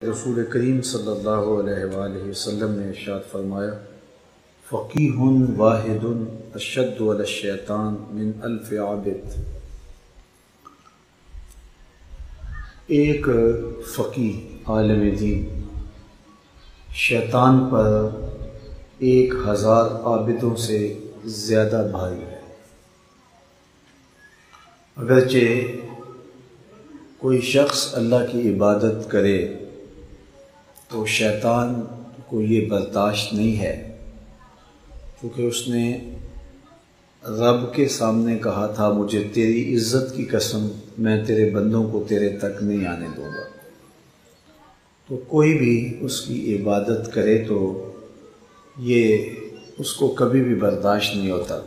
رسول کریم صلی اللہ علیہ وآلہ وسلم نے ارشاد فرمایا، فقیہ واحد اشد علی الشیطان من الف عابد۔ ایک فقیہ عالم دین شیطان پر 1000 عابدوں سے زیادہ بھاری ہے۔ اگرچہ کوئی شخص اللہ کی عبادت کرے تو شیطان کو یہ برداشت نہیں ہے، کیونکہ اس نے رب کے سامنے کہا تھا، مجھے تیری عزت کی قسم میں تیرے بندوں کو تیرے تک نہیں آنے دوں گا۔ تو کوئی بھی اس کی عبادت کرے تو یہ اس کو کبھی بھی برداشت نہیں ہوتا،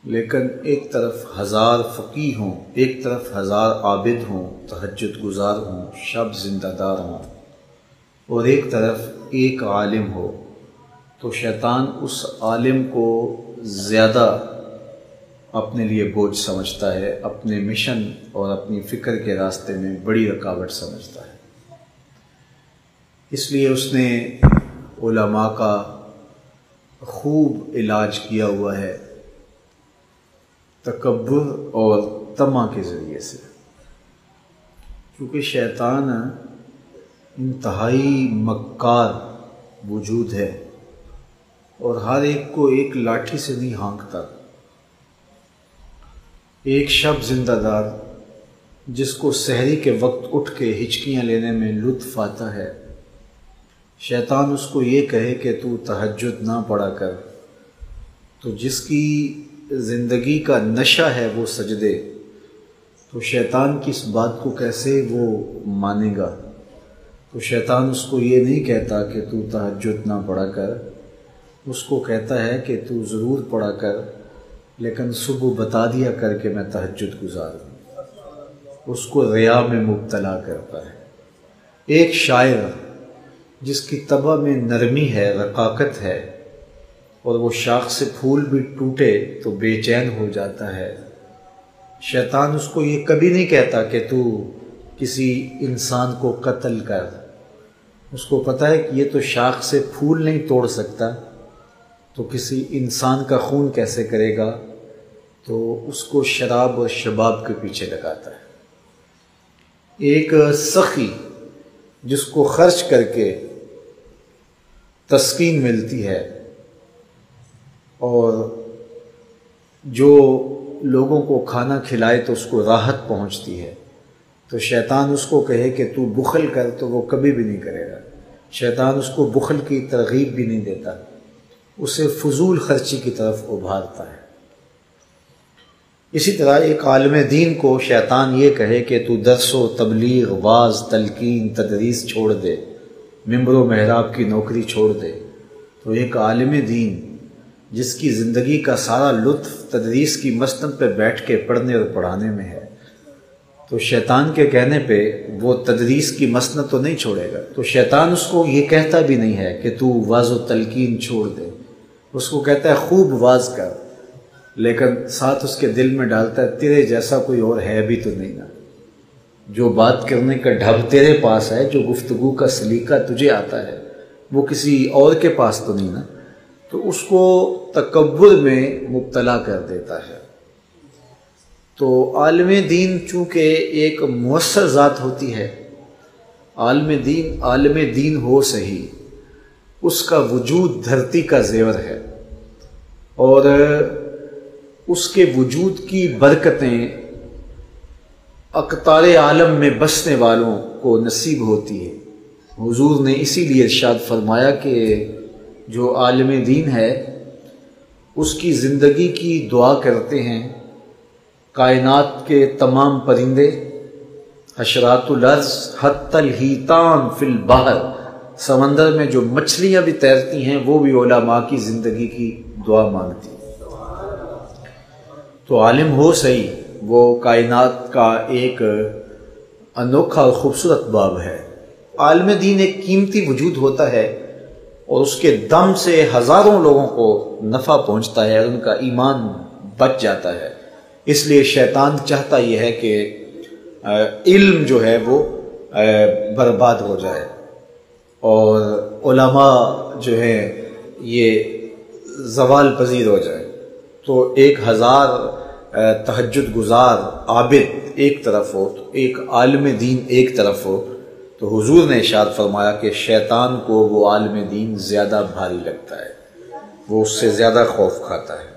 لیکن ایک طرف 1000 فقیہ ہوں، ایک طرف 1000 عابد ہوں، تہجد گزار ہوں، شب زندہ دار ہوں، اور ایک طرف ایک عالم ہو، تو شیطان اس عالم کو زیادہ اپنے لیے بوجھ سمجھتا ہے، اپنے مشن اور اپنی فکر کے راستے میں بڑی رکاوٹ سمجھتا ہے۔ اس لیے اس نے علماء کا خوب علاج کیا ہوا ہے تکبر اور طمع کے ذریعے سے، کیونکہ شیطان انتہائی مکار وجود ہے اور ہر ایک کو ایک لاٹھی سے نہیں ہانکتا۔ ایک شب زندہ دار جس کو سحری کے وقت اٹھ کے ہچکیاں لینے میں لطف آتا ہے، شیطان اس کو یہ کہے کہ تو تہجد نہ پڑھا کر، تو جس کی زندگی کا نشہ ہے وہ سجدے، تو شیطان کی اس بات کو کیسے وہ مانے گا؟ تو شیطان اس کو یہ نہیں کہتا کہ تو تہجد نہ پڑھا کر، اس کو کہتا ہے کہ تو ضرور پڑھا کر، لیکن صبح بتا دیا کر کہ میں تہجد گزار ہوں۔ اس کو ریا میں مبتلا کرتا ہے۔ ایک شاعر جس کی طبع میں نرمی ہے، رقاقت ہے، اور وہ شاخ سے پھول بھی ٹوٹے تو بے چین ہو جاتا ہے، شیطان اس کو یہ کبھی نہیں کہتا کہ تو کسی انسان کو قتل کر۔ اس کو پتہ ہے کہ یہ تو شاخ سے پھول نہیں توڑ سکتا، تو کسی انسان کا خون کیسے کرے گا؟ تو اس کو شراب اور شباب کے پیچھے لگاتا ہے۔ ایک سخی جس کو خرچ کر کے تسکین ملتی ہے اور جو لوگوں کو کھانا کھلائے تو اس کو راحت پہنچتی ہے، تو شیطان اس کو کہے کہ تو بخل کر، تو وہ کبھی بھی نہیں کرے گا۔ شیطان اس کو بخل کی ترغیب بھی نہیں دیتا، اسے فضول خرچی کی طرف ابھارتا ہے۔ اسی طرح ایک عالم دین کو شیطان یہ کہے کہ تو درس و تبلیغ، واعظ، تلقین، تدریس چھوڑ دے، ممبر و محراب کی نوکری چھوڑ دے، تو ایک عالم دین جس کی زندگی کا سارا لطف تدریس کی مسند پہ بیٹھ کے پڑھنے اور پڑھانے میں ہے، تو شیطان کے کہنے پہ وہ تدریس کی مسند تو نہیں چھوڑے گا۔ تو شیطان اس کو یہ کہتا بھی نہیں ہے کہ تو واعظ و تلقین چھوڑ دے، اس کو کہتا ہے خوب واعظ کر، لیکن ساتھ اس کے دل میں ڈالتا ہے تیرے جیسا کوئی اور ہے بھی تو نہیں نا، جو بات کرنے کا ڈھب تیرے پاس ہے، جو گفتگو کا سلیقہ تجھے آتا ہے، وہ کسی اور کے پاس تو نہیں نا۔ تو اس کو تکبر میں مبتلا کر دیتا ہے۔ تو عالم دین چونکہ ایک مؤثر ذات ہوتی ہے، عالم دین ہو صحیح، اس کا وجود دھرتی کا زیور ہے، اور اس کے وجود کی برکتیں اقطار عالم میں بسنے والوں کو نصیب ہوتی ہے۔ حضور نے اسی لیے ارشاد فرمایا کہ جو عالم دین ہے اس کی زندگی کی دعا کرتے ہیں کائنات کے تمام پرندے، حشرات الارض حتی الحیتان فی البحر، سمندر میں جو مچھلیاں بھی تیرتی ہیں وہ بھی علماء کی زندگی کی دعا مانگتی ہیں۔ تو عالم ہو صحیح، وہ کائنات کا ایک انوکھا اور خوبصورت باب ہے۔ عالم دین ایک قیمتی وجود ہوتا ہے اور اس کے دم سے ہزاروں لوگوں کو نفع پہنچتا ہے اور ان کا ایمان بچ جاتا ہے۔ اس لیے شیطان چاہتا یہ ہے کہ علم جو ہے وہ برباد ہو جائے اور علماء جو ہیں یہ زوال پذیر ہو جائے، تو 1000 تہجد گزار عابد ایک طرف ہو تو ایک عالم دین ایک طرف ہو، تو حضور نے ارشاد فرمایا کہ شیطان کو وہ عالم دین زیادہ بھاری لگتا ہے، وہ اس سے زیادہ خوف کھاتا ہے۔